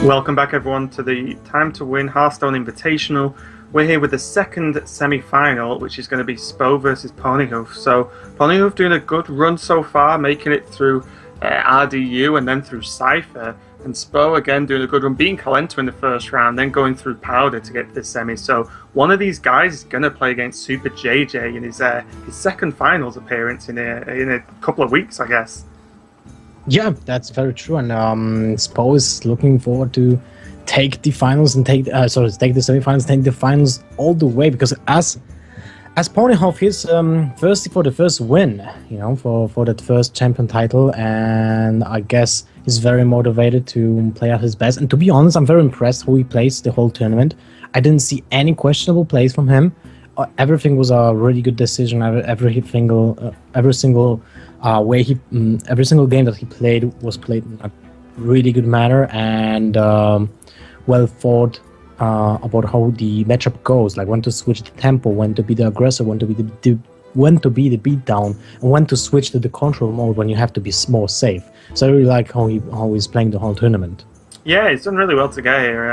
Welcome back everyone to the Time2Win Hearthstone Invitational. We're here with the second semi-final, which is going to be Spo versus P4wnyhof. So P4wnyhof doing a good run so far, making it through RDU and then through Cypher. And Spo again doing a good run, beating Calento in the first round, then going through Powder to get to the semi. So one of these guys is going to play against Super JJ in his second finals appearance in a couple of weeks, I guess. Yeah, that's very true, and Spo is looking forward to take the finals and take the semifinals, take the finals all the way, because as P4wnyhof, he's thirsty for the first win, you know, for that first champion title, and I guess he's very motivated to play at his best. And to be honest, I'm very impressed how he plays the whole tournament. I didn't see any questionable plays from him. Everything was a really good decision. Every single game that he played was played in a really good manner, and well thought about how the matchup goes, like when to switch the tempo, when to be the aggressor, when to be the beatdown, and when to switch to the control mode when you have to be more safe. So I really like how he's playing the whole tournament. Yeah, he's done really well to get here,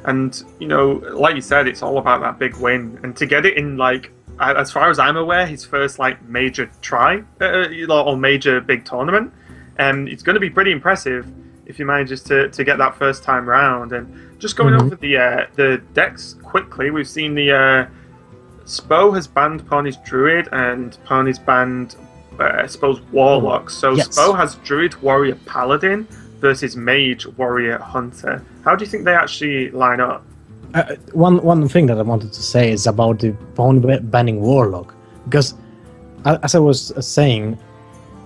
and you know, like you said, it's all about that big win, and to get it in, like, as far as I'm aware, his first like major try, or major big tournament, it's going to be pretty impressive if he manages to get that first time round. And just going over the decks quickly, we've seen the Spo has banned P4wny's Druid and P4wny's banned Spo's Warlock. So yes. Spo has Druid, Warrior, Paladin versus Mage, Warrior, Hunter. How do you think they actually line up? One thing that I wanted to say is about the P4wny banning Warlock, because as I was saying,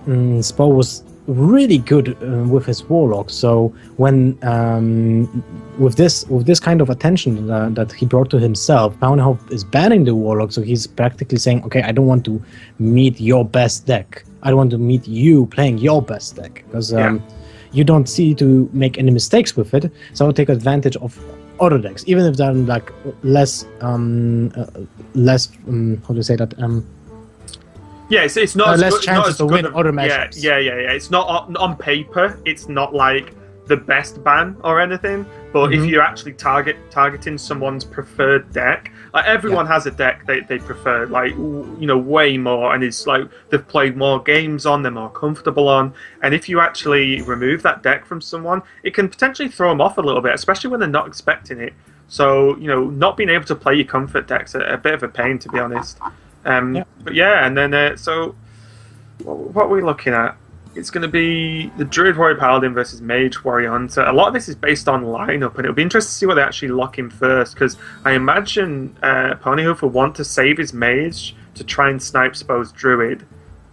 Spo was really good with his Warlock. So when with this kind of attention that he brought to himself, P4wnyhof is banning the Warlock. So he's practically saying, okay, I don't want to meet your best deck. I don't want to meet you playing your best deck, because you don't see to make any mistakes with it. So I'll take advantage of other decks, even if they're like less how do you say that? Yeah, it's not less good, chances to win other matchups. Yeah. It's not on paper. It's not like the best ban or anything. But if you're actually targeting someone's preferred deck, like everyone has a deck they prefer, like, you know, way more, and it's like they've played more games on, they're more comfortable on. And if you actually remove that deck from someone, it can potentially throw them off a little bit, especially when they're not expecting it. So, you know, not being able to play your comfort deck's a bit of a pain, to be honest. But yeah, and then so what are we looking at? It's going to be the Druid, Warrior, Paladin versus Mage, Warrior, Hunter. A lot of this is based on lineup, and it'll be interesting to see what they actually lock in first, because I imagine P4wnyhof will want to save his Mage to try and snipe Spo's Druid.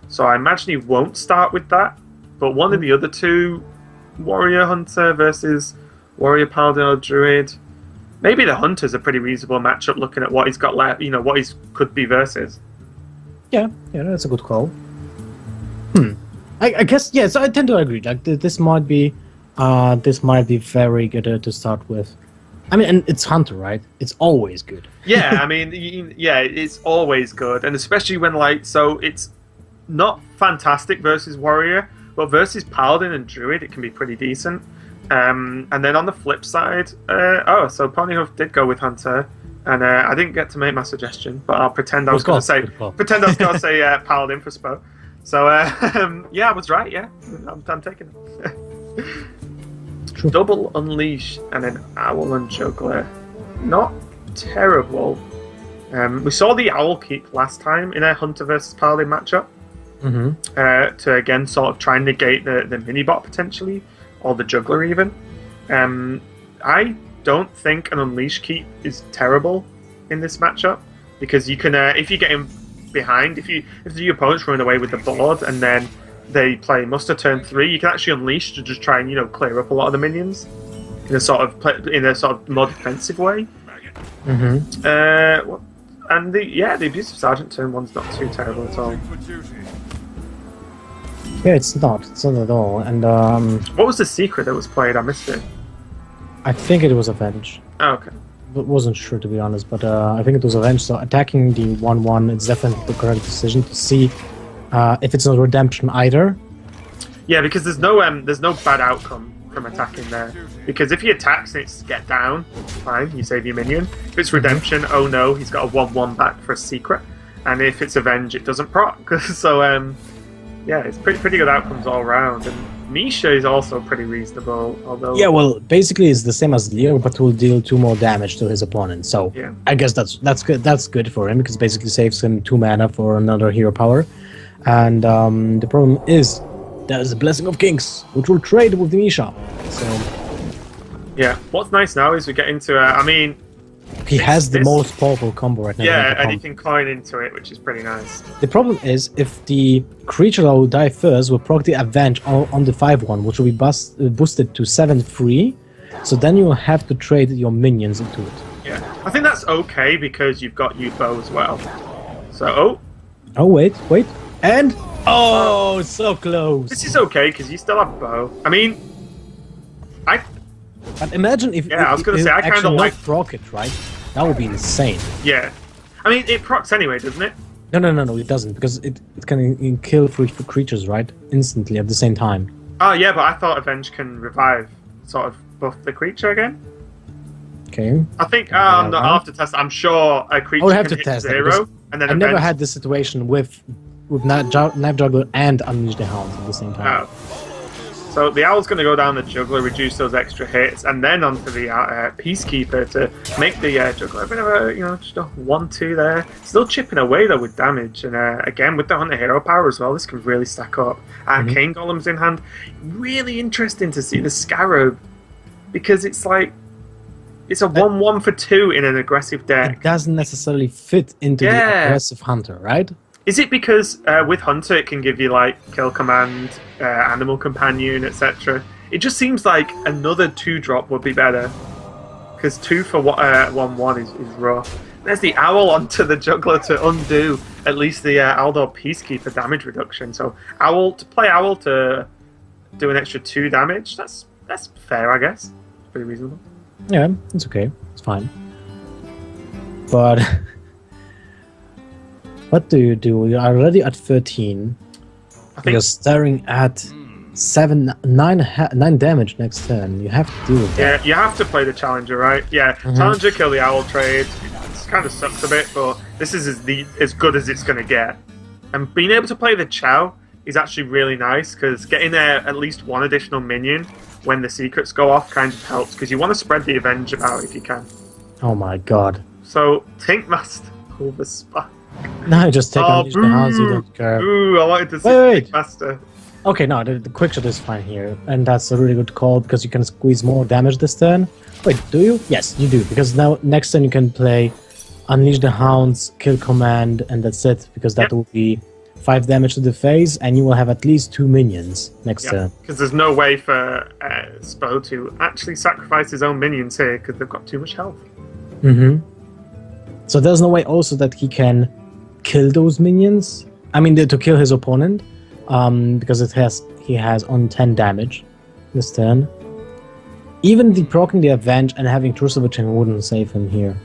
So I imagine he won't start with that, but one of the other two, Warrior, Hunter versus Warrior, Paladin, or Druid, maybe the Hunter's a pretty reasonable matchup looking at what he's got left, you know, what he could be versus. Yeah, that's a good call. I guess, yes, I tend to agree. Like, this might be very good to start with. I mean, and it's Hunter, right? It's always good. Yeah, I mean, yeah, it's always good, and especially when, like, so it's not fantastic versus Warrior, but versus Paladin and Druid, it can be pretty decent. And then on the flip side, so P4wnyhof did go with Hunter, and I didn't get to make my suggestion, but I'll pretend I was going to say Paladin for Spo. So yeah, I was right. Yeah, I'm taking it. True. Double Unleash and an Owl and Juggler, not terrible. We saw the Owl keep last time in a Hunter versus Paladin matchup, to again sort of try and negate the mini bot potentially, or the Juggler even. I don't think an Unleash keep is terrible in this matchup, because you can if you get him behind, if your opponent's running away with the board and then they play Muster turn 3, you can actually Unleash to just try and, you know, clear up a lot of the minions in a sort of more defensive way. And the Abusive Sergeant turn 1's not too terrible at all. Yeah, it's not at all. And what was the secret that was played? I missed it. I think it was Avenge. Oh, okay. Wasn't sure, to be honest, but I think it was Avenge. So attacking the 1/1, it's definitely the correct decision to see if it's not Redemption either. Yeah, because there's no bad outcome from attacking there. Because if he attacks and it's get down, fine, you save your minion. If it's redemption, oh no, he's got a 1/1 back for a secret. And if it's avenge, it doesn't proc. So yeah, it's pretty good outcomes all around. And Misha is also pretty reasonable, although... Yeah, well, basically it's the same as Leo, but will deal 2 more damage to his opponent. So yeah. I guess that's good. That's good for him because it basically saves him 2 mana for another hero power. And the problem is there's the Blessing of Kings, which will trade with Misha. So yeah, what's nice now is we get into I mean, he has the most powerful combo right now. Yeah, and he can coin into it, which is pretty nice. The problem is if the creature that will die first will proc the Avenge on the 5/1, which will be boosted to 7/3. So then you will have to trade your minions into it. Yeah, I think that's okay because you've got bow as well. So oh wait, and oh, so close. This is okay because you still have bow. I mean, But imagine if I was gonna say I kind of like proc it, right? That would be insane. Yeah, I mean it procs anyway, doesn't it? No, it doesn't because it can kill 3 creatures, right? Instantly at the same time. Oh yeah, but I thought Avenge can revive, sort of buff the creature again. Okay. I think I'll have to test. I'm sure a creature have can to hit test 0, and then I never had this situation with Knife Juggler and Unleash the Hounds at the same time. Oh. So the Owl's going to go down the Juggler, reduce those extra hits, and then onto the Peacekeeper to make the Juggler a bit of a, just a 1/2 there. Still chipping away though with damage, and again with the Hunter Hero power as well, this can really stack up. Arcane Golems in hand, really interesting to see the Scarab, because it's like it's a 1/1 for 2 in an aggressive deck. It doesn't necessarily fit into the aggressive Hunter, right? Is it because with Hunter it can give you like Kill Command, Animal Companion, etc.? It just seems like another 2-drop would be better. Because 2 for 1/1 is rough. There's the Owl onto the Juggler to undo at least the Aldor Peacekeeper damage reduction. So Owl to do an extra 2 damage, that's fair, I guess. It's pretty reasonable. Yeah, it's okay. It's fine. But what do you do? You are already at 13. You're staring at 9 damage next turn. You have to deal with that. Yeah, you have to play the Challenger, right? Yeah, Challenger kill the Owl trade. It kind of sucks a bit, but this is as good as it's going to get. And being able to play the Chow is actually really nice, because getting at least 1 additional minion when the secrets go off kind of helps, because you want to spread the Avenge about if you can. Oh my god. So, Tankmaster over Spike. No, just take Unleash the Hounds, you don't care. Ooh, I wanted to see Tankmaster. Okay, no, the quick shot is fine here, and that's a really good call because you can squeeze more damage this turn. Wait, do you? Yes, you do, because now next turn you can play Unleash the Hounds, Kill Command, and that's it, because that will be 5 damage to the face, and you will have at least 2 minions next turn. Because there's no way for Spo to actually sacrifice his own minions here, because they've got too much health. So there's no way also that he can kill those minions. I mean, to kill his opponent, because he has on 10 damage this turn. Even the proccing the Avenge and having Truce of a Chain wouldn't save him here.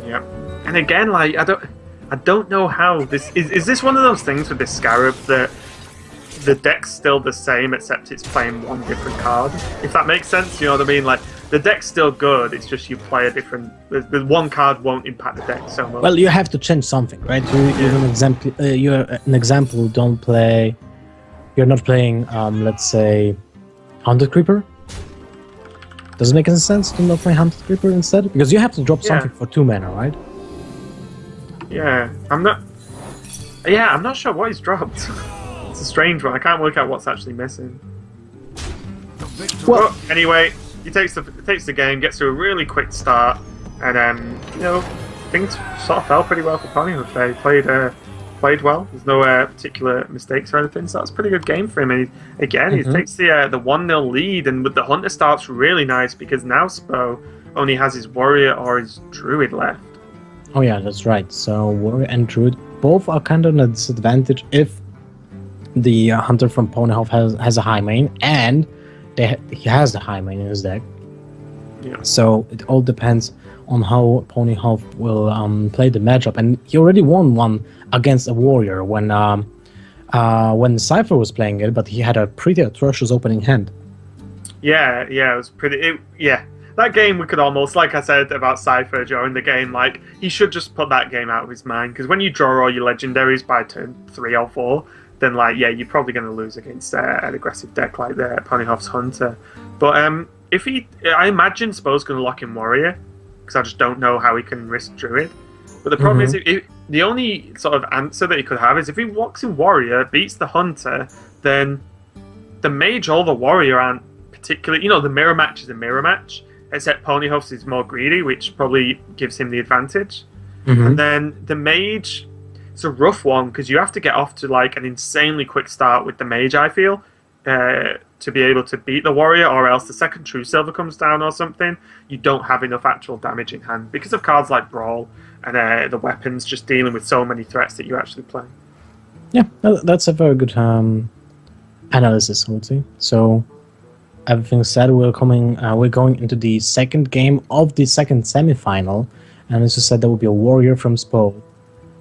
Yeah, and again, like I don't know how this is this one of those things with this Scarab that the deck's still the same except it's playing 1 different card, if that makes sense. You know what I mean? Like the deck's still good, it's just you play a different. The 1 card won't impact the deck so much. Well, you have to change something, right? You're an example. Don't play. You're not playing, let's say, Haunted Creeper. Does it make any sense to not play Haunted Creeper instead? Because you have to drop something for 2 mana, right? Yeah, I'm not sure what he's dropped. It's a strange one. I can't work out what's actually missing. Well, anyway, he takes the game, gets to a really quick start, and things sort of fell pretty well for Ponyhood. They played well. There's no particular mistakes or anything, so that's a pretty good game for him. And he takes the 1-0 lead, and with the Hunter starts really nice because now Spo only has his Warrior or his Druid left. Oh yeah, that's right. So Warrior and Druid both are kind of at a disadvantage if the Hunter from Ponyhof has a high main, and he has the high main in his deck. Yeah. So it all depends on how Ponyhof will play the matchup, and he already won one against a Warrior when Cypher was playing it, but he had a pretty atrocious opening hand. Yeah, it was pretty. Yeah, that game we could almost, like I said about Cypher during the game, like he should just put that game out of his mind because when you draw all your legendaries by turn 3 or 4, then like yeah, you're probably going to lose against an aggressive deck like the Ponyhoff's Hunter. But if I imagine Spo's going to lock in Warrior because I just don't know how he can risk Druid. But the problem is, the only sort of answer that he could have is if he walks in Warrior, beats the Hunter, then the Mage or the Warrior aren't particularly. You know, the mirror match is a mirror match, except Ponyhoff's is more greedy, which probably gives him the advantage. And then the Mage, it's a rough one because you have to get off to like an insanely quick start with the Mage, I feel, to be able to beat the Warrior, or else the second True Silver comes down or something, you don't have enough actual damage in hand because of cards like Brawl and the weapons just dealing with so many threats that you actually play. Yeah, that's a very good analysis, I would say. So, everything said, we're going into the second game of the second semi-final, and as you said, there will be a Warrior from Spo.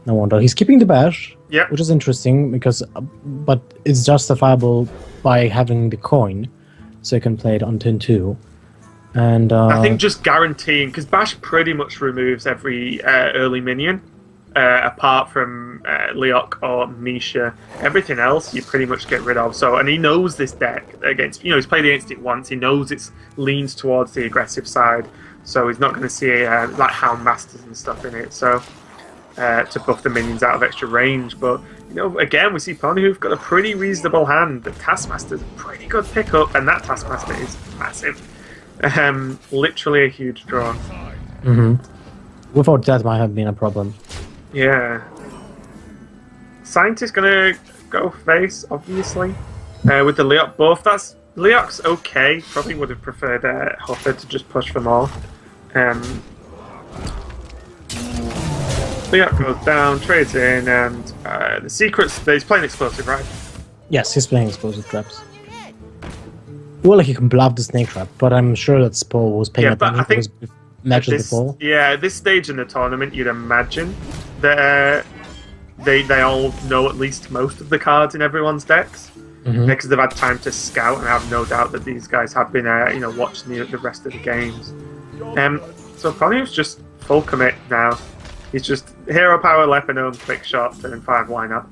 No wonder he's keeping the bash, which is interesting because, but it's justifiable by having the coin, so you can play it on turn 2. And I think just guaranteeing, because Bash pretty much removes every early minion, apart from Leok or Misha. Everything else you pretty much get rid of. So, and he knows this deck against, he's played against it once. He knows it leans towards the aggressive side, so he's not going to see like Hound Masters and stuff in it. So to buff the minions out of extra range, but again we see Pony who've got a pretty reasonable hand. The Taskmaster's a pretty good pickup, and that Taskmaster is massive. Literally a huge draw. Without that might have been a problem. Yeah. Scientist gonna go face, obviously. With the Leok buff. Leok's okay. Probably would have preferred Hoffer to just push for more. Leok goes down, trades in, and the secrets. He's playing explosive, right? Yes, he's playing explosive traps. Well, he can bluff the snake trap, but I'm sure that Spo was paying attention to matches before. Yeah, at this stage in the tournament, you'd imagine that they all know at least most of the cards in everyone's decks, because they've had time to scout, and I have no doubt that these guys have been watching the rest of the games. So Pony's just full commit now. He's just hero power, Lepanome, quick shot, turn 5, why not?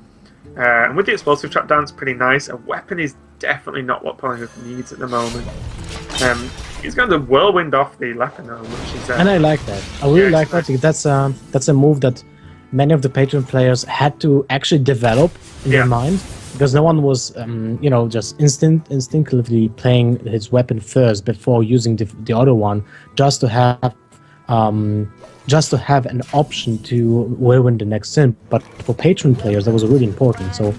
And with the explosive trap down, it's pretty nice. A weapon is definitely not what Pony needs at the moment. He's going to whirlwind off the Lepanome, which is... and I like that. I really like that. That's a move that many of the Patreon players had to actually develop in their mind, because no one was, just instinctively playing his weapon first before using the other one, just to have an option to whirlwind the next sin. But for Patreon players, that was really important. So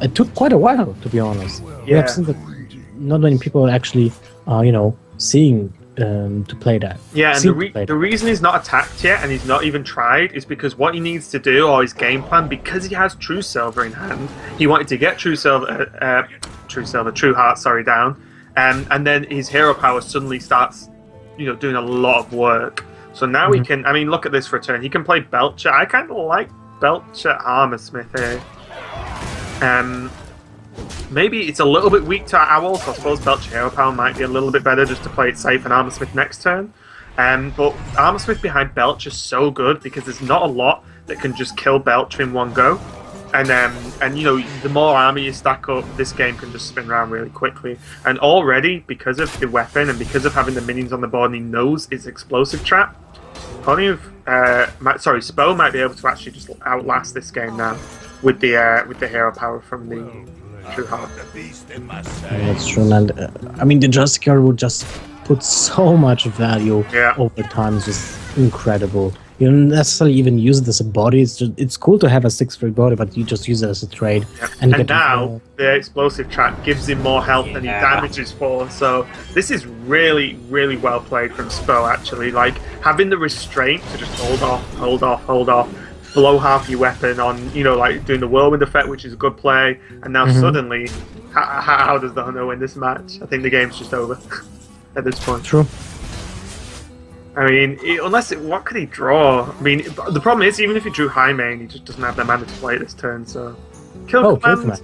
it took quite a while, to be honest. We have seen that not many people are actually, seeing to play that. Yeah, and the reason he's not attacked yet and he's not even tried is because what he needs to do, or his game plan, because he has True Silver in hand, he wanted to get True Heart, down, and then his hero power suddenly starts, doing a lot of work. So now he can, look at this for a turn. He can play Belcher. I kind of like Belcher Armorsmith here. Maybe it's a little bit weak to Owl, so I suppose Belcher Hero Power might be a little bit better just to play it safe and Armorsmith next turn. But Armorsmith behind Belcher is so good because there's not a lot that can just kill Belcher in one go. And the more armor you stack up, this game can just spin around really quickly. And already, because of the weapon and because of having the minions on the board, and he knows it's explosive trap, Spo might be able to actually just outlast this game now with the hero power from the True Heart. That's true, and the Justicar would just put so much value over time. It's just incredible. You don't necessarily even use it as a body. It's cool to have a 6-3 body, but you just use it as a trade. Yeah. And now the explosive trap gives him more health than he damages for. So this is really, really well played from Spo. Actually, like having the restraint to just hold off, blow half your weapon on, like doing the whirlwind effect, which is a good play. And now suddenly, how does the Hunter win this match? I think the game's just over at this point. True. What could he draw? The problem is, even if he drew high main, he just doesn't have the mana to play this turn, so... Kill command.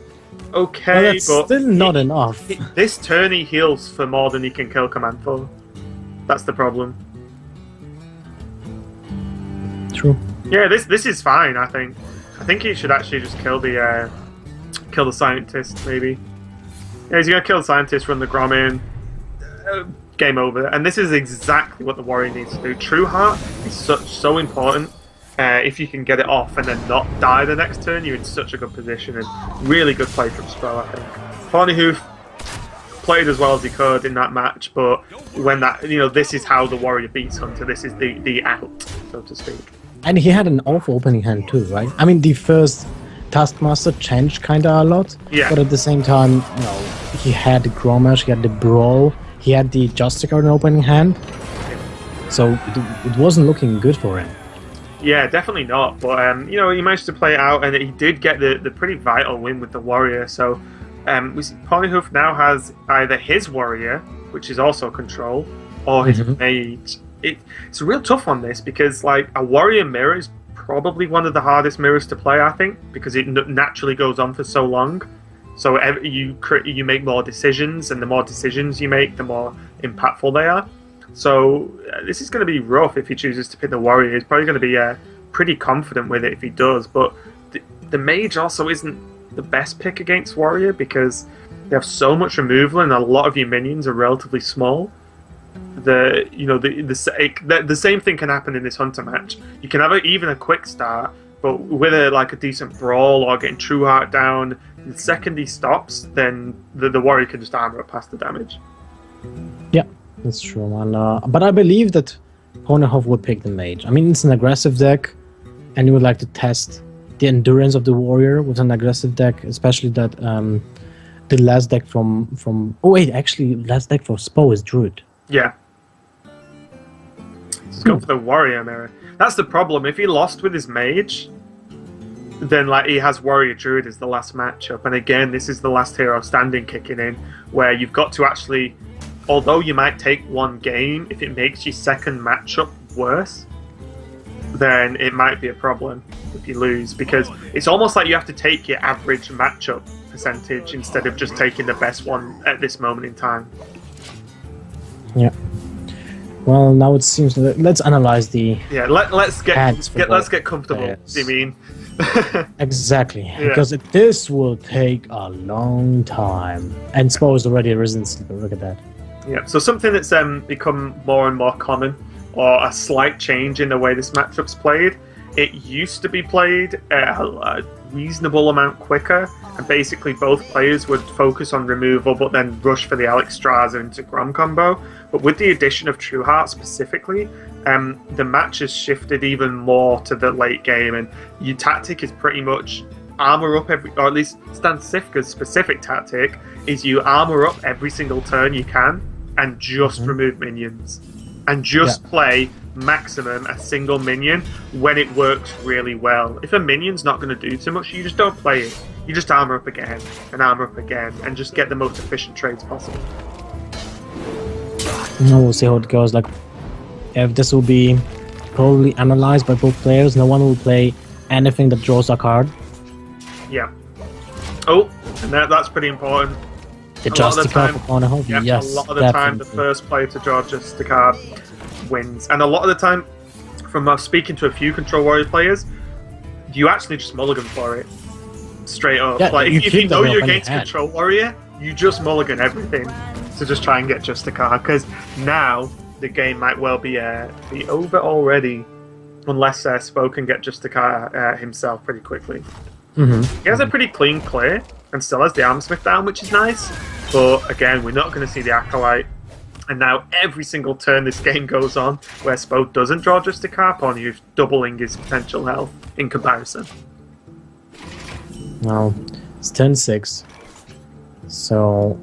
okay, Well, that's but still not enough. This turn he heals for more than he can kill command for. That's the problem. True. Yeah, this is fine. I think he should actually just kill the scientist. Maybe. Yeah, he's gonna kill the scientist, run the Grom in. Game over. And this is exactly what the warrior needs to do. True Heart is so important. If you can get it off and then not die the next turn, you're in such a good position. And really good play from Spro, I think. P4wnyhof played as well as he could in that match, but when that, this is how the warrior beats Hunter. This is the out, so to speak. And he had an awful opening hand too, right? I mean, the first Taskmaster changed kind of a lot, yeah. But at the same time, he had the Gromash, he had the Brawl, he had the Justicar in opening hand, so it wasn't looking good for him. Yeah, definitely not. But he managed to play it out, and he did get the pretty vital win with the warrior. So P4wnyhof now has either his warrior, which is also control, or his mage. It's a real tough on this because like a warrior mirror is probably one of the hardest mirrors to play, I think, because it naturally goes on for so long. So you make more decisions, and the more decisions you make, the more impactful they are. So this is going to be rough if he chooses to pick the warrior. He's probably going to be pretty confident with it if he does. But the mage also isn't the best pick against warrior because they have so much removal, and a lot of your minions are relatively small. The same thing can happen in this Hunter match. You can have even a quick start, but with a decent brawl or getting True Heart down, the second he stops, then the warrior can just armor up past the damage. Yeah, that's true. And but I believe that P4wnyhof would pick the mage. I mean, it's an aggressive deck, and you would like to test the endurance of the warrior with an aggressive deck, especially that the last deck from oh wait, actually last deck for Spo is Druid. Yeah. Let's go for the warrior mirror. That's the problem. If he lost with his mage, then he has warrior druid as the last matchup. And again, this is the last hero standing kicking in, where you've got to actually, although you might take one game, if it makes your second matchup worse, then it might be a problem if you lose, because it's almost like you have to take your average matchup percentage instead of just taking the best one at this moment in time. Yeah. Well, now it seems let's analyze the let's get comfortable. Do you mean? Exactly, yeah. Because this will take a long time, and Spo is already a resident sleeper. Look at that. Yeah. So something that's become more and more common, or a slight change in the way this matchup's played. It used to be played a reasonable amount quicker, and basically both players would focus on removal but then rush for the Alexstrasza into Grom combo. But with the addition of True Heart specifically, the match has shifted even more to the late game, and your tactic is pretty much armor up or at least Stan Sifka's specific tactic is you armor up every single turn you can and just remove minions. And just play maximum a single minion when it works really well. If a minion's not going to do too much, you just don't play it. You just armor up again and armor up again and just get the most efficient trades possible. We'll see how it goes. If this will be probably analyzed by both players, no one will play anything that draws a card. Yeah. Oh, and that's pretty important. The Justicar for P4wnyhof, yes. A lot of the time, the first player to draw just a card wins. And a lot of the time, from speaking to a few Control Warrior players, you actually just mulligan for it. Straight up. Yeah, if you know you're against Control Warrior, you just mulligan everything to just try and get just a card. Because now, the game might well be over already, unless Spo can get just a card himself pretty quickly. He has a pretty clean clear, and still has the Armsmith down, which is nice. But again, we're not going to see the Acolyte. And now every single turn this game goes on, where Spo doesn't draw just a card, P4wnyhof doubling his potential health in comparison. Now, it's turn 6. So...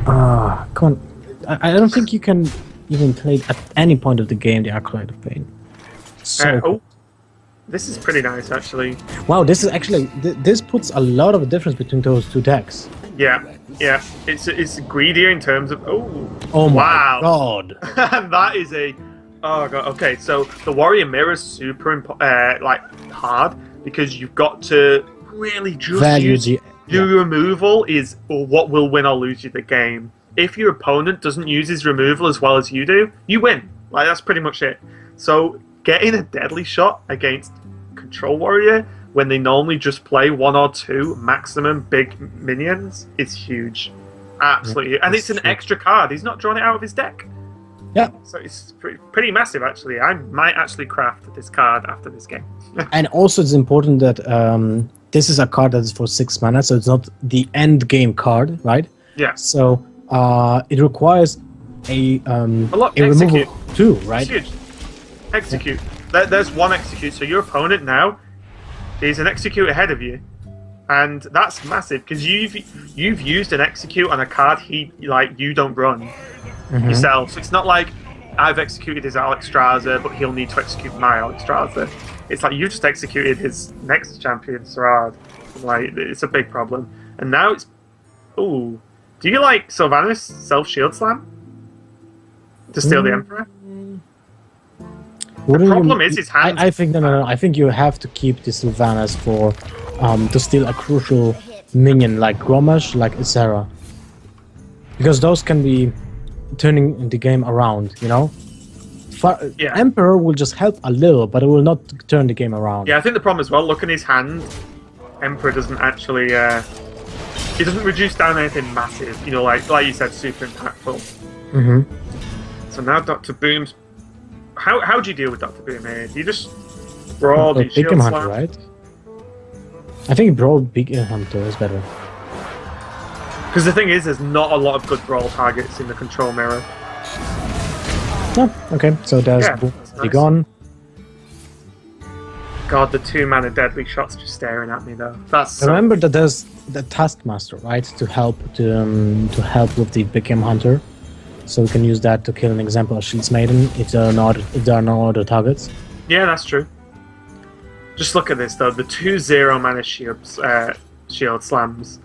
come on. I don't think you can even play at any point of the game the Acolyte of Pain. This is pretty nice, actually. Wow, this is actually... This puts a lot of difference between those two decks. Yeah. It's greedier in terms of... Oh my wow. god. That is a... Oh god, okay, so the Warrior Mirror is super hard, because you've got to really just value use the your removal is what will win or lose you the game. If your opponent doesn't use his removal as well as you do, you win. Like, that's pretty much it. So getting a deadly shot against Control Warrior when they normally just play 1 or 2 maximum big minions is huge. Absolutely. And it's an extra card. He's not drawing it out of his deck. Yeah. So it's pretty massive, actually. I might actually craft this card after this game. And also it's important that this is a card that is for 6 mana, so it's not the end game card, right? Yeah. So it requires a removal too, right? It's huge. Execute. There's one execute. So your opponent now is an execute ahead of you, and that's massive because you've used an execute on a card you don't run yourself. So it's not like I've executed his Alexstrasza, but he'll need to execute my Alexstrasza. It's like you just executed his next champion, Sarad. Like, it's a big problem. And now it's... Ooh. Do you like Sylvanas self-shield slam? To steal the Emperor? The problem is his hand. I think no. I think you have to keep the Sylvanas for to steal a crucial minion like Gromash, like Isera. Because those can be turning the game around, you know? Emperor will just help a little, but it will not turn the game around. Yeah, I think the problem as well, look at his hand, Emperor doesn't actually... he doesn't reduce down anything massive, you know, like you said, super impactful. So now Dr. Boom's... How do you deal with Dr. Boom here? Do you just brawl, do you shield Hunter, slam? right? I think Brawl Big Hunter is better. Because the thing is, there's not a lot of good brawl targets in the control mirror. Oh, okay, so there's Boom nice. gone. God, the 2-mana deadly shot's just staring at me though. That's Remember that there's the Taskmaster, right? To help with the Big Game Hunter. So we can use that to kill an example of Shields Maiden if there are no other targets. Yeah, that's true. Just look at this though, the 2 0-mana shield slams.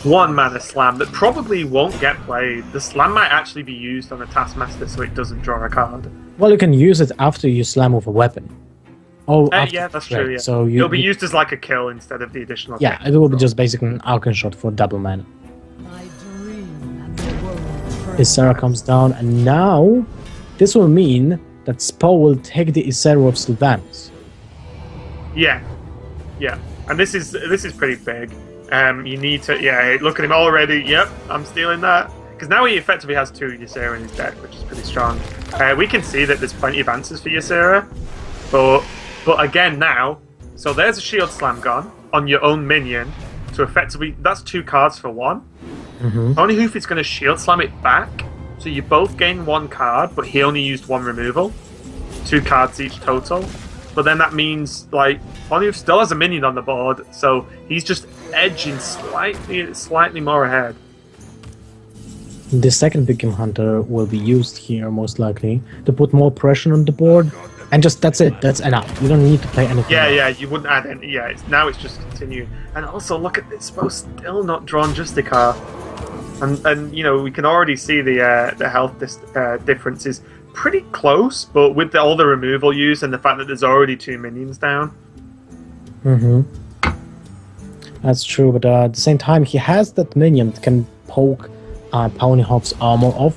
1 mana slam that probably won't get played. The slam might actually be used on a Taskmaster so it doesn't draw a card. Well, you can use it after you slam with a weapon. Oh, yeah, that's true. Yeah. So it'll be used as like a kill instead of the additional. Yeah, it will be just basically an Arcane Shot for double mana. Isera comes down, and now this will mean that Spo will take the Isera of Sylvanas. Yeah, and this is pretty big. You need to look at him already. Yep, I'm stealing that because now he effectively has 2 Ysera in his deck, which is pretty strong. We can see that there's plenty of answers for Ysera, but again now, so there's a shield slam gone on your own minion to effectively that's 2 cards for 1. Ponyhoof is going to shield slam it back, so you both gain 1 card, but he only used 1 removal, 2 cards each total. But then that means like Ponyhoof still has a minion on the board, so he's just edging slightly more ahead. The second Big Game Hunter will be used here most likely to put more pressure on the board, and just that's it. That's enough. You don't need to play anything. Yeah, you wouldn't add any. Yeah, now it's just continue. And also look at this, Spo still not drawn Justicar. And you know we can already see the health difference is pretty close, but with all the removal used and the fact that there's already 2 minions down. That's true, but at the same time he has that minion that can poke Ponyhoof's armor off,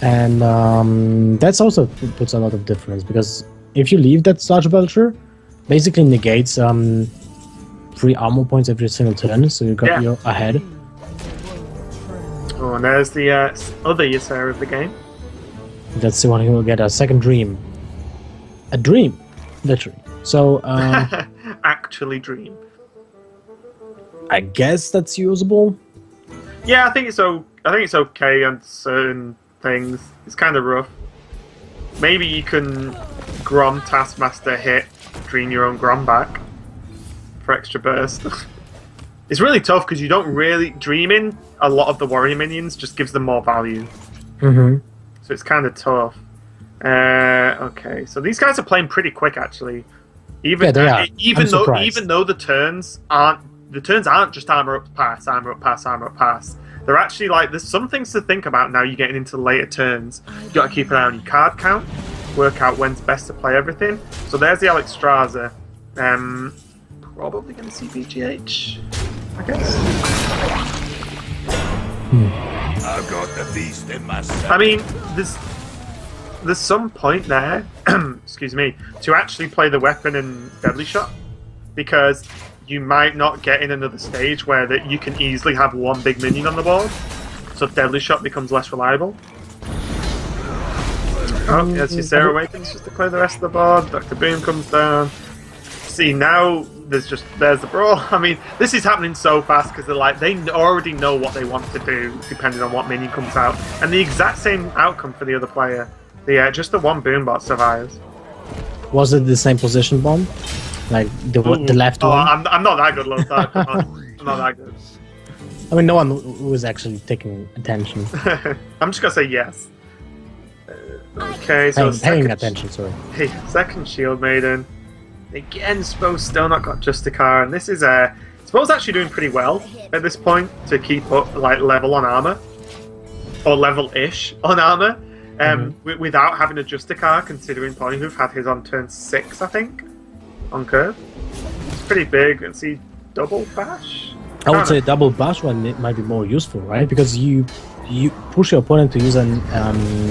and that's also puts a lot of difference because if you leave that Sarge Belcher, basically negates 3 armor points every single turn, so you're ahead. Oh, and there's the other Ysera of the game. That's the one who will get a second dream. A dream, literally. So, actually dream. I guess that's usable. Yeah, I think it's okay on certain things. It's kind of rough. Maybe you can Grom Taskmaster hit, dream your own Grom back for extra burst. It's really tough because you don't really dreaming a lot of the warrior minions just gives them more value. So it's kind of tough. Okay, so these guys are playing pretty quick actually. Even though the turns aren't just armor up pass, armor up pass, armor up pass. They're actually like there's some things to think about now. You're getting into later turns. You got to keep an eye on your card count, work out when's best to play everything. So there's the Alexstrasza. probably going to see BGH, I guess. I've got the beast in myself. I mean, there's some point there, excuse me, to actually play the weapon and deadly shot, because you might not get in another stage where that you can easily have one big minion on the board, so deadly shot becomes less reliable. Oh, yes, your Sarah awakens just to clear the rest of the board. Dr. Boom comes down. See, now there's the brawl. I mean, this is happening so fast because they already know what they want to do depending on what minion comes out, and the exact same outcome for the other player. Just the one boom bot survives. Was it the same position bomb? Like the left one? I'm not that good, Lothar. Come on. I'm not that good. I mean, no one was actually taking attention. I'm just gonna say yes. Okay, so paying attention, sorry. Hey, second Shield Maiden. Again, Spo's still not got Justicar, and this is Spo's actually doing pretty well at this point to keep up level on armor, or level-ish on armor, without having a Justicar. Considering Ponyhoof had his on turn 6, I think, on curve. It's pretty big. Let's see, double bash. I would say double bash one might be more useful, right? Because you push your opponent to use an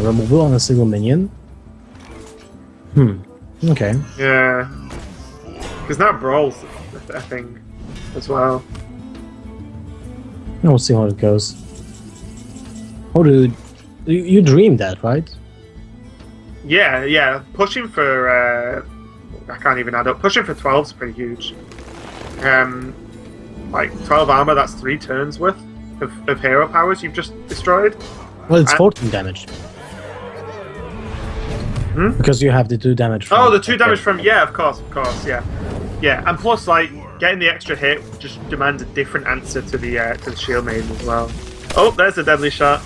removal on a single minion. Okay. Yeah. Because now Brawl's a thing as well. We'll see how it goes. How do you dream that, right? Yeah. Pushing for I can't even add up. Pushing for 12 is pretty huge. 12 armor, that's 3 turns worth of hero powers you've just destroyed. Well, it's 14 damage. Because you have the 2 damage from... the 2 damage from... Yeah, of course, yeah. Yeah, and plus, getting the extra hit just demands a different answer to the Shield Maiden as well. Oh, there's a deadly shot.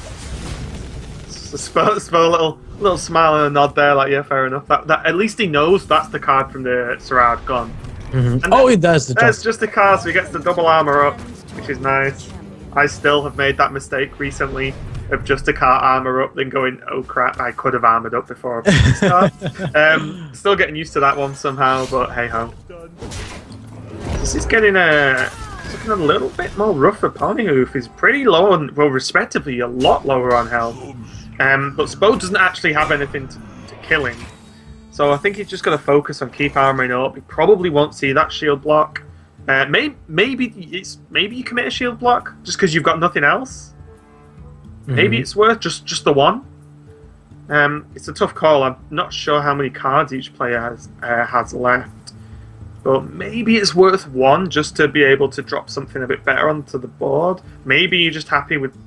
Spell a little smile and a nod there, yeah, fair enough. That at least he knows that's the card from the Sarad gone. And it does the job. There's just a card, so he gets the double armor up, which is nice. I still have made that mistake recently of just a car armor up, then going, oh crap, I could have armored up before I put this card. Still getting used to that one somehow, but hey ho. This is getting looking a little bit more rough for Ponyhoof. He's pretty low on, well, respectively, a lot lower on health. But Spo doesn't actually have anything to kill him. So I think he's just going to focus on keep armoring up. He probably won't see that shield block. Maybe you commit a shield block just because you've got nothing else. Maybe it's worth just the one. It's a tough call. I'm not sure how many cards each player has left, but maybe it's worth one just to be able to drop something a bit better onto the board. Maybe you're just happy with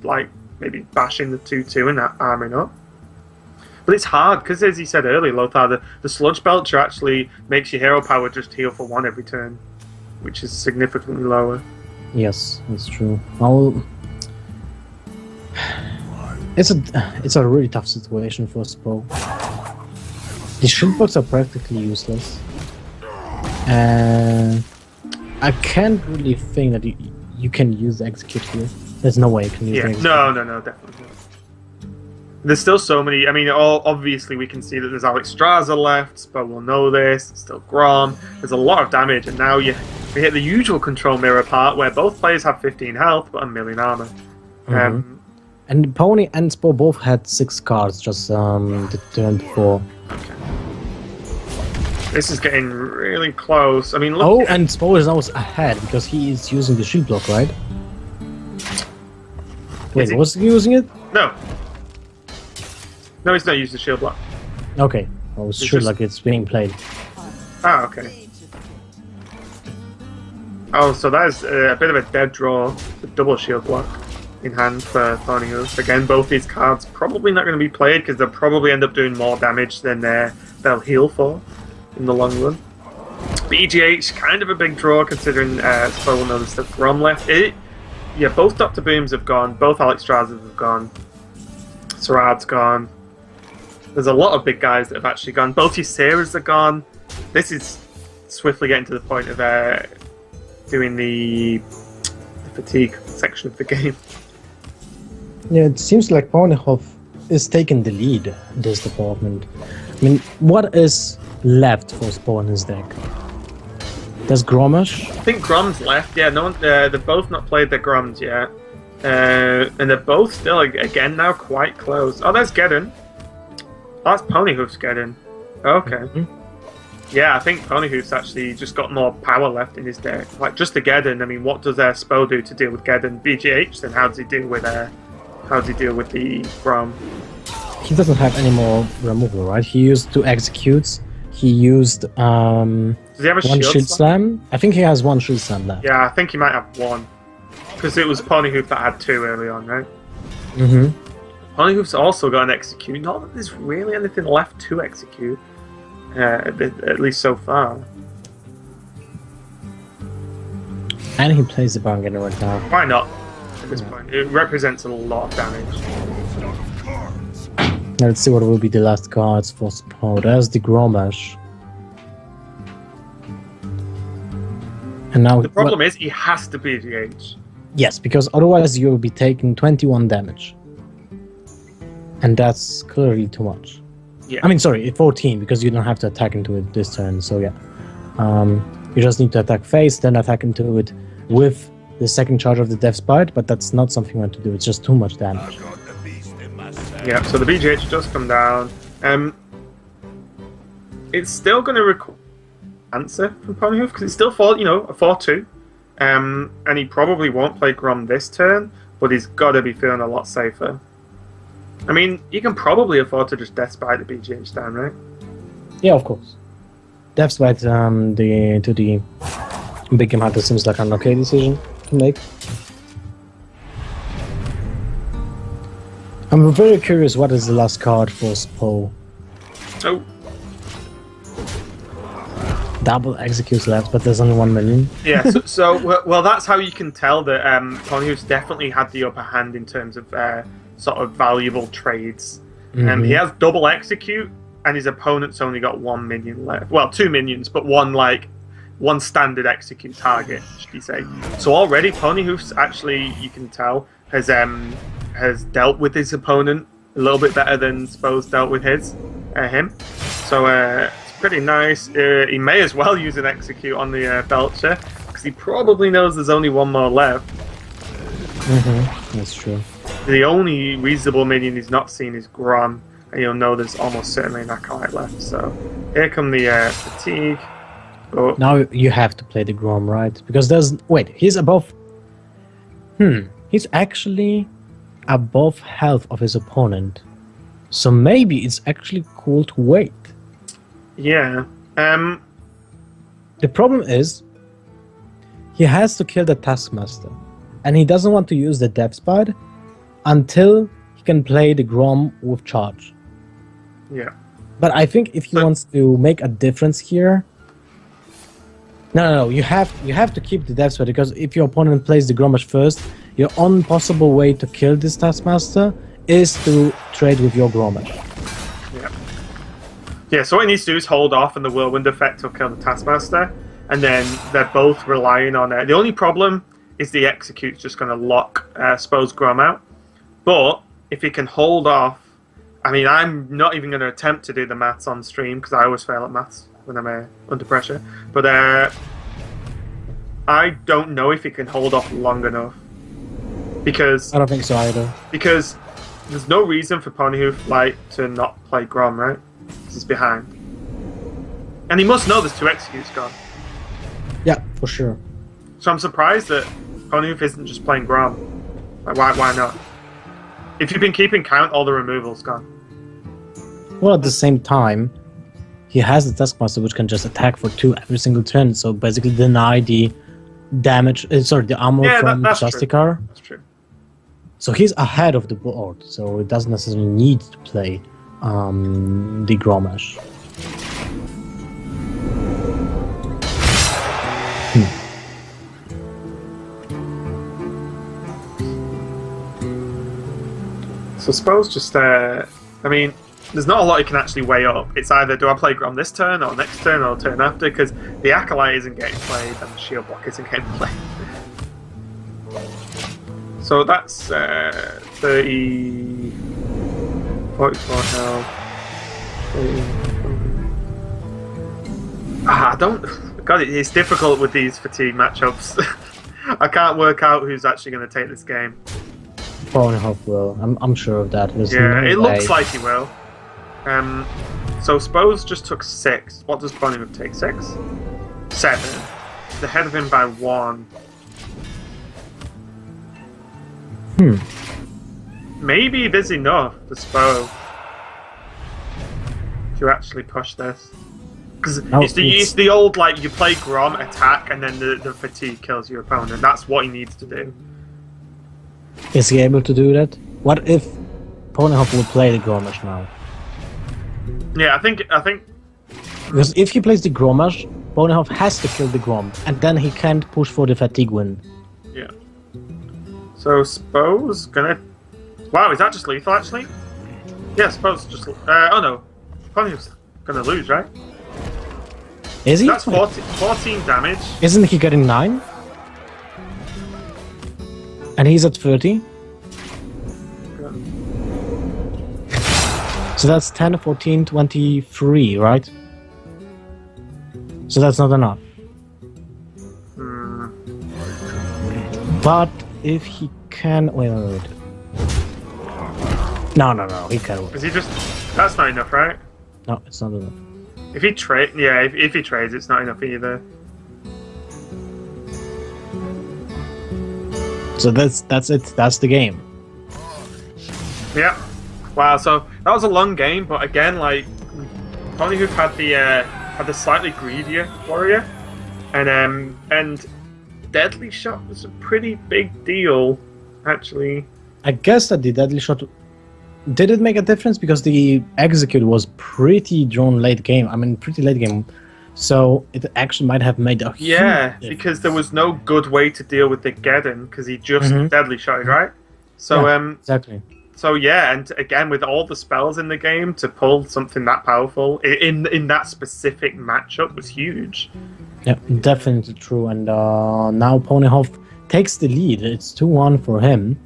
maybe bashing the 2/2 and arming up. But it's hard because, as you said earlier, Lothar, the Sludge Belcher actually makes your hero power just heal for 1 every turn, which is significantly lower. Yes, that's true. It's a really tough situation for Spo. The shield blocks are practically useless, and I can't really think that you can use the execute here. There's no way you can use the execute. No, definitely not. There's still so many. I mean, obviously we can see that there's Alexstrasza left. Spo will know this. Still Grom. There's a lot of damage, and now we hit the usual control mirror part where both players have 15 health but a million armor. And Pony and Spo both had 6 cards just the turn before. Okay. This is getting really close. I mean, look. And Spo is almost ahead because he is using the shield block, right? Wait, was he using it? No, he's not using the shield block. Okay, I was sure it's being played. Ah, okay. Oh, so that is a bit of a dead draw. The double shield block in hand for Ponyhoof. Again, both these cards probably not going to be played because they'll probably end up doing more damage than they'll heal for in the long run. BGH, kind of a big draw considering Spo will notice that Grom left. Both Dr. Booms have gone, both Alexstrazzas have gone, Sarad's gone. There's a lot of big guys that have actually gone. Both your Sarahs are gone. This is swiftly getting to the point of doing the fatigue section of the game. Yeah, it seems like Ponyhoof is taking the lead in this department. I mean, what is left for Spo in his deck? There's Gromash. I think Grom's left. Yeah, no one. They've both not played their Groms yet, and they're both still again now quite close. Oh, there's Geddon. Oh, that's Ponyhoof's Geddon. Okay. Yeah, I think Ponyhoof's actually just got more power left in his deck. Like just the Geddon. I mean, what does Spo do to deal with Geddon? BGH. Then how does he deal with the Grom? He doesn't have any more removal, right? He used 2 executes. He used Does he have a one shield shield slam? I think he has 1 shield slam left. Yeah, I think he might have 1. Because it was Ponyhoof that had 2 early on, right? Ponyhoof's also got an execute. Not that there's really anything left to execute. At least so far. And he plays the Bargainer right now. Why not? At this point, it represents a lot of damage. Now let's see what will be the last cards for Spo. There's the Gromash. And now The problem is he has to be BGH. yes, because otherwise you'll be taking 21 damage. And that's clearly too much. Yeah. I mean, sorry, 14, because you don't have to attack into it this turn, so yeah. You just need to attack face, then attack into it with the second charge of the Death Spite, but that's not something you want to do, it's just too much damage. Yeah, so the BGH does come down. It's still going to require answer from Ponyhoof, because it's still a 4-2. And he probably won't play Grom this turn, but he's got to be feeling a lot safer. I mean, you can probably afford to just Death Spite the BGH down, right? Yeah, of course. Death Spite to the Big Game Hunter seems like an okay decision to make. I'm very curious what is the last card for Spo. Oh, Double executes left, but there's only 1 million. yeah. Well, that's how you can tell that Ponyhoof's definitely had the upper hand in terms of sort of valuable trades. He has double execute, and his opponent's only got 1 minion left. Well, 2 minions, but one standard execute target, should you say? So already Ponyhoof's actually, you can tell, has dealt with his opponent a little bit better than Spo's dealt with him. So it's pretty nice. He may as well use an execute on the Belcher, because he probably knows there's only 1 more left. That's true. The only reasonable minion he's not seen is Grom, and you'll know there's almost certainly an Acolyte left. So here come the Fatigue. Oh. Now you have to play the Grom, right? Because he's above... He's actually above health of his opponent. So maybe it's actually cool to wait. Yeah. The problem is, he has to kill the Taskmaster. And he doesn't want to use the Death Spite until he can play the Grom with charge. Yeah. But I think if he wants to make a difference here... No, you have to keep the Death Spite, because if your opponent plays the Gromash first, your only possible way to kill this Taskmaster is to trade with your Gromash. Yeah. Yeah, so what he needs to do is hold off, and the Whirlwind effect will kill the Taskmaster, and then they're both relying on it. The only problem is the Execute's just going to lock Spo's Grom out. But if he can hold off... I mean, I'm not even going to attempt to do the maths on stream, because I always fail at maths when I'm under pressure. But I don't know if he can hold off long enough. Because... I don't think so either. Because there's no reason for Ponyhoof to not play Grom, right? Because he's behind. And he must know there's 2 Executes gone. Yeah, for sure. So I'm surprised that Ponyhoof isn't just playing Grom. Like, why not? If you've been keeping count, all the removal's gone. Well, at the same time, he has the Taskmaster, which can just attack for 2 every single turn, so basically deny the damage, the armor from Justicar. That's true. So he's ahead of the board, so it doesn't necessarily need to play the Gromash. So suppose just, I mean, there's not a lot you can actually weigh up. It's either do I play Grom this turn, or next turn, or turn after, because the Acolyte isn't getting played, and the Shield Block isn't getting played. So that's 30... 44 now. I don't... God, it's difficult with these fatigue matchups. I can't work out who's actually going to take this game. P4wnyhof will. I'm sure of that. There's Yeah, no it way. looks like he will. So Spose just took 6. What does P4wnyhof take? 6? 7. He's ahead of him by 1. Maybe there's enough for Spo to actually push this. Because it's the old, like, you play Grom, attack, and then the fatigue kills your opponent. That's what he needs to do. Is he able to do that? What if P4wnyhof will play the Gromash now? Yeah, I think Because if he plays the Gromash, P4wnyhof has to kill the Grom, and then he can't push for the fatigue win. yeah. So Spo's gonna. Wow, is that just lethal actually? Yeah, Spo's just. Oh no, P4wnyhof's gonna lose, right? Is he? That's 14 damage. Isn't he getting 9? And he's at 30? So that's 10, 14, 23, right? So that's not enough. But if he can... Wait. No, he can. Is he just? That's not enough, right? No, it's not enough. If he trade, yeah, if he trades, it's not enough either. So that's it. That's the game. Yeah. Wow. So that was a long game, but again, like, P4wnyhof had the slightly greedier warrior, and deadly shot was a pretty big deal, actually. I guess that the deadly shot... Did it make a difference? Because the execute was pretty drawn late game. I mean, pretty late game. So it actually might have made a huge difference. Because there was no good way to deal with the Geddon, because he just deadly shot, right? So exactly. So yeah, and again with all the spells in the game, to pull something that powerful in that specific matchup was huge. Yeah, definitely true. And now P4wnyhof takes the lead. It's 2-1 for him.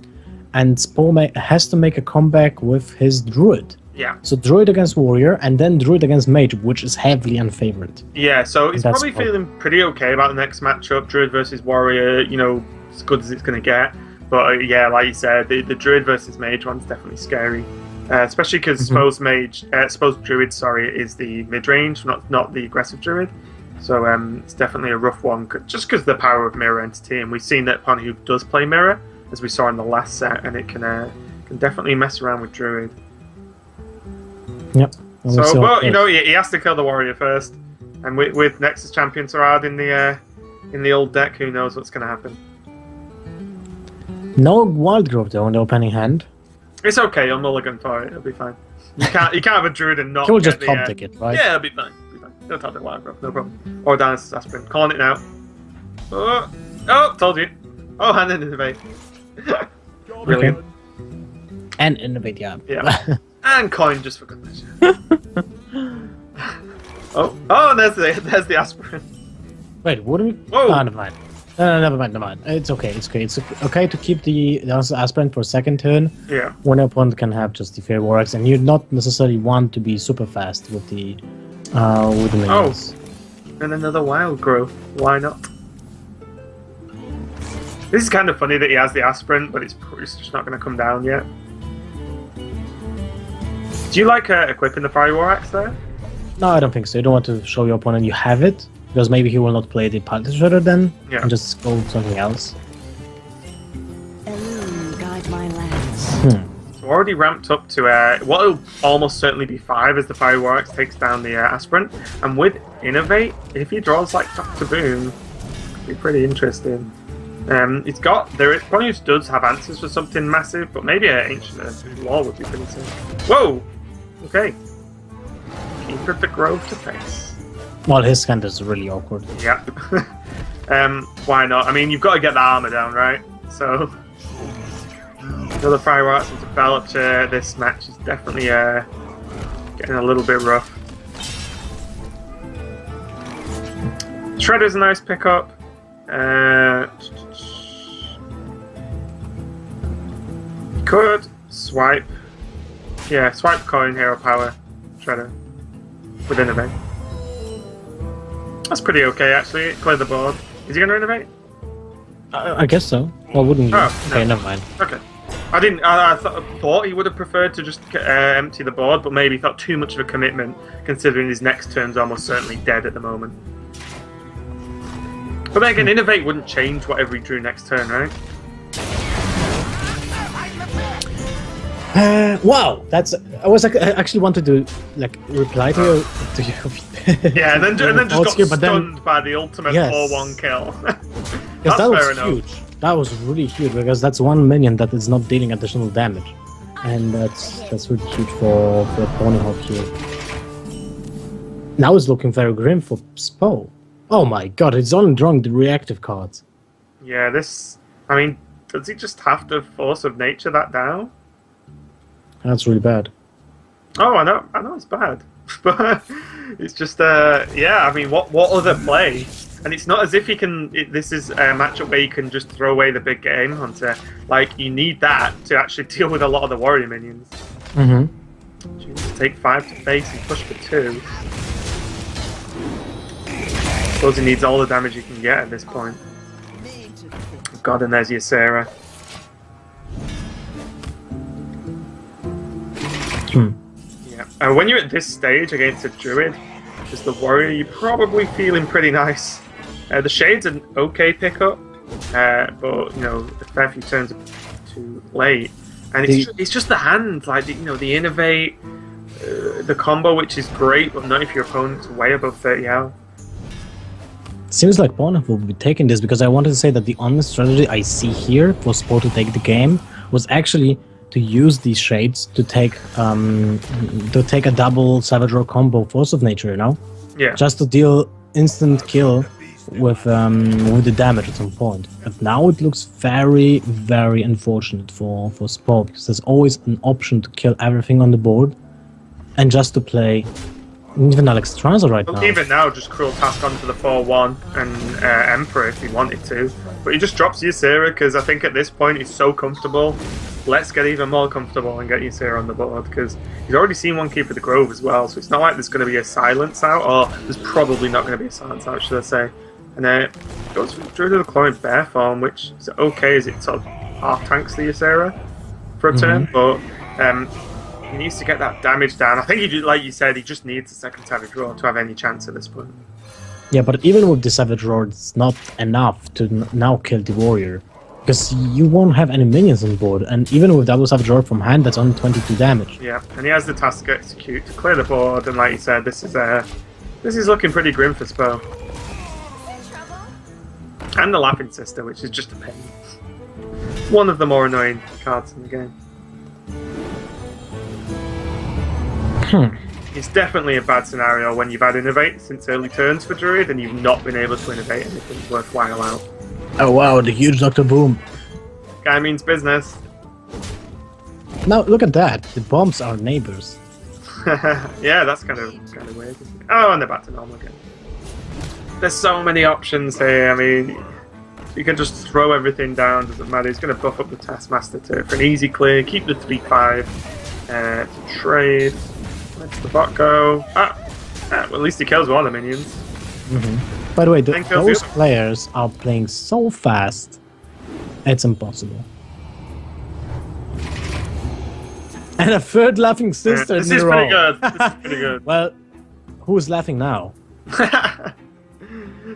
And Spo has to make a comeback with his Druid. Yeah. So Druid against Warrior, and then Druid against Mage, which is heavily unfavored. Yeah, so he's probably feeling pretty okay about the next matchup. Druid versus Warrior, you know, as good as it's going to get. But yeah, like you said, the Druid versus Mage one's definitely scary. Especially because Spo's Druid, is the mid-range, not the aggressive Druid. So it's definitely a rough one, just because of the power of Mirror Entity. And we've seen that P4wnyhof does play Mirror, as we saw in the last set, and it can definitely mess around with Druid. Yep. So, but you know, he has to kill the Warrior first, and with Nexus Champion Sarad in the old deck, who knows what's going to happen? No Wild Growth though in the opening hand. It's okay. I'll mulligan for it. It'll be fine. You can't have a Druid and not. He'll just top tick it, right? Yeah, it'll be fine. He'll top the Wild Growth, no problem. Or Dynasty Aspirin. Calling it now. Oh, told you. Oh, and then Innovate. Brilliant. Okay. And Innovate, yeah. Yeah. And Coin, just for good measure. oh, there's the Aspirin. Wait, what do we... Whoa. Oh, never mind. Never mind. It's okay. It's okay to keep the Aspirin for second turn. Yeah. When your opponent can have just the Fair Warx, and you not necessarily want to be super fast with the minions. And another Wild Growth. Why not? This is kind of funny that he has the Aspirin, but it's just not going to come down yet. Do you like equipping the Fiery War Axe there? No, I don't think so. You don't want to show your opponent you have it, because maybe he will not play the Pulse Shredder then, and just go with something else. Guide my lands. So we're already ramped up to what will almost certainly be 5 as the Fiery War Axe takes down the Aspirant. And with Innovate, if he draws like Dr. Boom, it could be pretty interesting. It's got P4wnyhof does have answers for something massive, but maybe an Ancient Law would be pretty sick. Whoa! Okay. Keeper of the Grove to face. Well, his hand is really awkward. Yeah. Why not? I mean, you've got to get the armor down, right? So another Fire Arts and developed this match is definitely getting a little bit rough. Shredder's a nice pickup. Could swipe. Yeah, swipe coin, hero power, Shredder with Innovate. That's pretty okay, actually. Clear the board. Is he going to innovate? I guess so. Well, wouldn't you? Oh, no. Okay, never mind. Okay. I thought he would have preferred to just empty the board, but maybe thought too much of a commitment, considering his next turn's almost certainly dead at the moment. But then again, innovate wouldn't change whatever he drew next turn, right? Wow, that's. I was like, I actually wanted to like reply to your. Yeah, and then just got here, stunned by the ultimate Yes. 4-1 kill. Because that was fair huge. That was really huge because that's 1 minion that is not dealing additional damage, and that's really huge for Ponyhof here. Now it's looking very grim for Spo. Oh my god, he's only drawing the reactive cards. Yeah, this. I mean, does he just have to Force of Nature that down? That's really bad. Oh, I know it's bad, but it's just yeah. I mean, what other play? And it's not as if he can. This is a matchup where you can just throw away the big game hunter. Like you need that to actually deal with a lot of the warrior minions. Mm-hmm. So you need to take 5 to face and push for 2. I suppose he needs all the damage he can get at this point. God, and there's your Sarah. Yeah. And when you're at this stage against a druid, as the warrior, you're probably feeling pretty nice. The Shade's an okay pickup, but you know, a fair few turns too late. And it's just the hand, like the innovate, the combo, which is great, but not if your opponent's way above 30 health. Seems like Ponyhof will be taking this because I wanted to say that the honest strategy I see here for Spo to take the game was actually to use these shades to take a double Savage Roar combo Force of Nature, you know? Yeah. Just to deal instant kill with the damage at some point. But now it looks very, very unfortunate for Spo because there's always an option to kill everything on the board and just to play even Alexstrasza right now. Even now, just Cruel Task onto the 4-1 and Emperor if he wanted to. But he just drops Ysera because I think at this point he's so comfortable. Let's get even more comfortable and get Ysera on the board because he's already seen one Keeper of the Grove as well. So it's not like there's going to be a silence out, or there's probably not going to be a silence out, should I say. And then it goes for Druid of the Claw in bear form, which is okay as it sort of half tanks the Ysera for a turn, but he needs to get that damage down. I think, like you said, he just needs a second Savage Roar to have any chance at this point. Yeah, but even with the Savage Roar, it's not enough to now kill the warrior. Because you won't have any minions on board, and even with double Savage Roar from hand, that's only 22 damage. Yeah, and he has the task to execute to clear the board, and like you said, this is looking pretty grim for Spo. And the Laughing Sister, which is just a pain. One of the more annoying cards in the game. It's definitely a bad scenario when you've had Innovate since early turns for Druid, and you've not been able to innovate anything worthwhile out. Oh wow, the huge Dr. Boom. Guy means business. Now look at that, the bombs are neighbors. Yeah, that's kind of weird. Oh, and they're back to normal again. There's so many options here. I mean, you can just throw everything down, doesn't matter. He's going to buff up the Taskmaster for an easy clear, keep the 3-5, to trade. Let's the bot go. Well, at least he kills one of the minions. By the way, those players are playing so fast, it's impossible. And a third Laughing Sister This in is a row. pretty good. This is pretty good. Well, who's laughing now?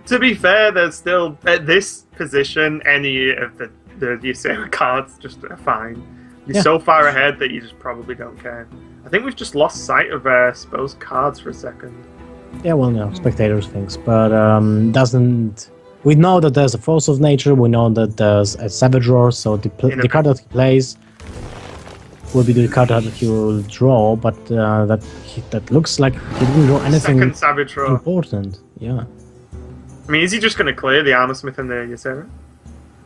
To be fair, there's still, at this position, any of the Ysera cards just are fine. You're so far ahead that you just probably don't care. I think we've just lost sight of Spo's cards for a second. Yeah, well, no, spectators thinks, but doesn't. We know that there's a Force of Nature. We know that there's a Savage Roar. So the card that he plays will be the card that he will draw. But that looks like he didn't draw anything Second Savage Roar. important. Yeah. I mean, is he just going to clear the Armor Smith and the Ysera?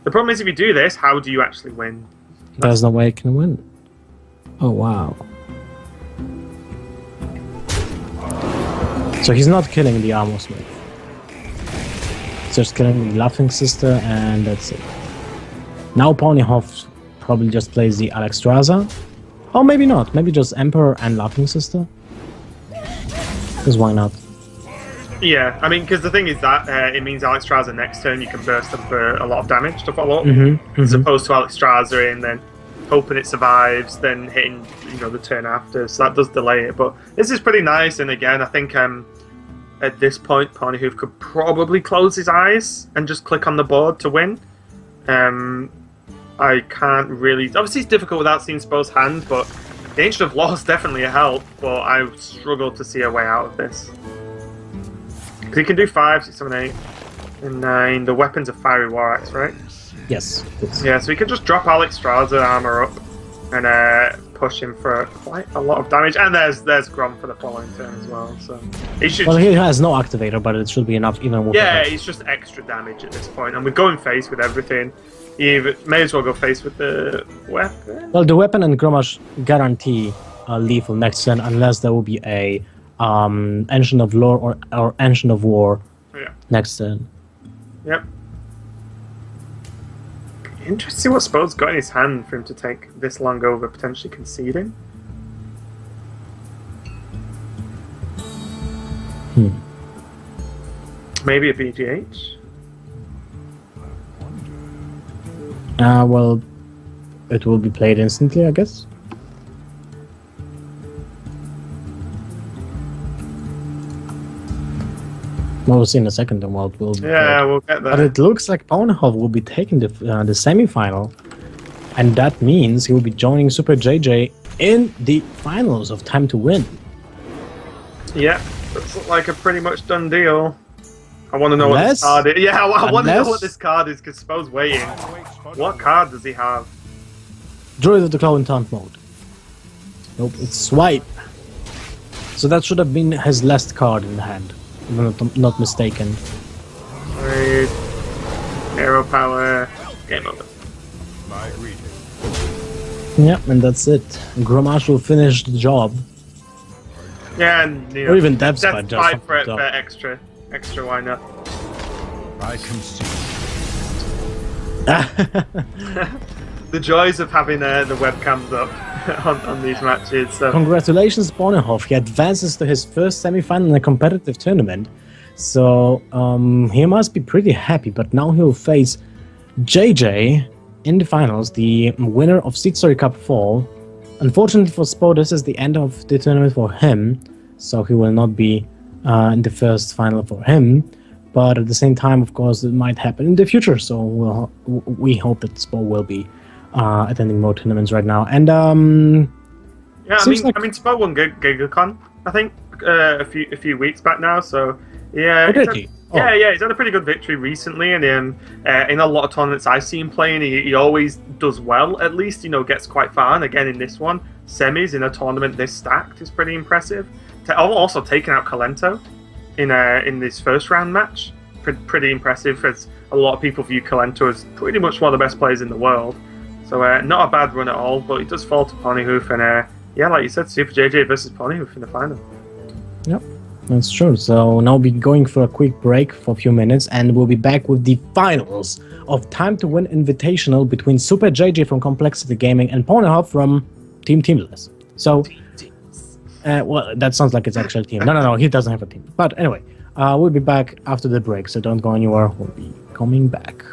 The problem is, if you do this, how do you actually win? There's no way he can win. Oh wow. So he's not killing the Armor Smith. He's just killing the Laughing Sister, and that's it. Now Ponyhof probably just plays the Alexstrasza. Or maybe not. Maybe just Emperor and Laughing Sister. Because why not? Yeah, I mean, because the thing is that it means Alex Straza next turn you can burst them for a lot of damage to follow up, as opposed to Alex Straza in then hoping it survives, then hitting the turn after. So that does delay it. But this is pretty nice. And again, I think at this point, Ponyhoof could probably close his eyes and just click on the board to win. I can't really. Obviously, it's difficult without seeing Spo's hand, but the Ancient of Law is definitely a help. But I struggle to see a way out of this. Because he can do 5, 6, 7, 8, and 9. The weapons are Fiery War Axe, right? Yes. Yeah, so he can just drop Alex Straza armor up and push him for quite a lot of damage. And there's Grom for the following turn as well. So he should. Well, he has no activator, but it should be enough even with. Yeah, he's just extra damage at this point, and we're going face with everything. You may as well go face with the weapon. Well, the weapon and Gromash guarantee lethal next turn unless there will be a Ancient of Lore or Ancient of War next turn. Yep. Interesting what Spo's got in his hand for him to take this long over potentially conceding. Maybe a BGH? Well, it will be played instantly, I guess. Well, we'll see in a second then what will be Yeah, played. we'll get there. But it looks like Ponyhoof will be taking the semi-final, and that means he will be joining Super JJ in the finals of Time2Win. Yeah, looks like a pretty much done deal. I want to know what this card is. Yeah, I want to know what this card is, because Spo's waiting. What card does he have? Druid of the Claw in Taunt mode. Nope, it's Swipe. So that should have been his last card in the hand, if I'm not mistaken. Wait. Arrow power. Game over. Yeah, and that's it. Gromash will finish the job. Yeah, and or even Depth's Fight just for extra, why not? I concede. The joys of having the webcams up on these matches. So. Congratulations, Ponyhoof. He advances to his first semi-final in a competitive tournament. So he must be pretty happy. But now he'll face JJ in the finals, the winner of Seed Story Cup Fall. Unfortunately for Spo, this is the end of the tournament for him. So he will not be in the first final for him. But at the same time, of course, it might happen in the future. So we hope that Spo will be attending more tournaments right now. And yeah, I mean, Spo won GigaCon, I think, a few weeks back now. So yeah, he's had a pretty good victory recently, and in a lot of tournaments I see him playing, he always does well. At least gets quite far. And again, in this one, semis in a tournament this stacked is pretty impressive. Also taking out Kalento in this first round match, pretty impressive. As a lot of people view Kalento as pretty much one of the best players in the world. So not a bad run at all, but it does fall to Ponyhoof, and yeah, like you said, Super JJ versus Ponyhoof in the final. Yep, that's true. So now we'll be going for a quick break for a few minutes, and we'll be back with the finals of Time2Win Invitational between Super JJ from Complexity Gaming and Ponyhoof from Team Teamless. So, well, that sounds like it's actually a team. No, he doesn't have a team. But anyway, we'll be back after the break, so don't go anywhere. We'll be coming back.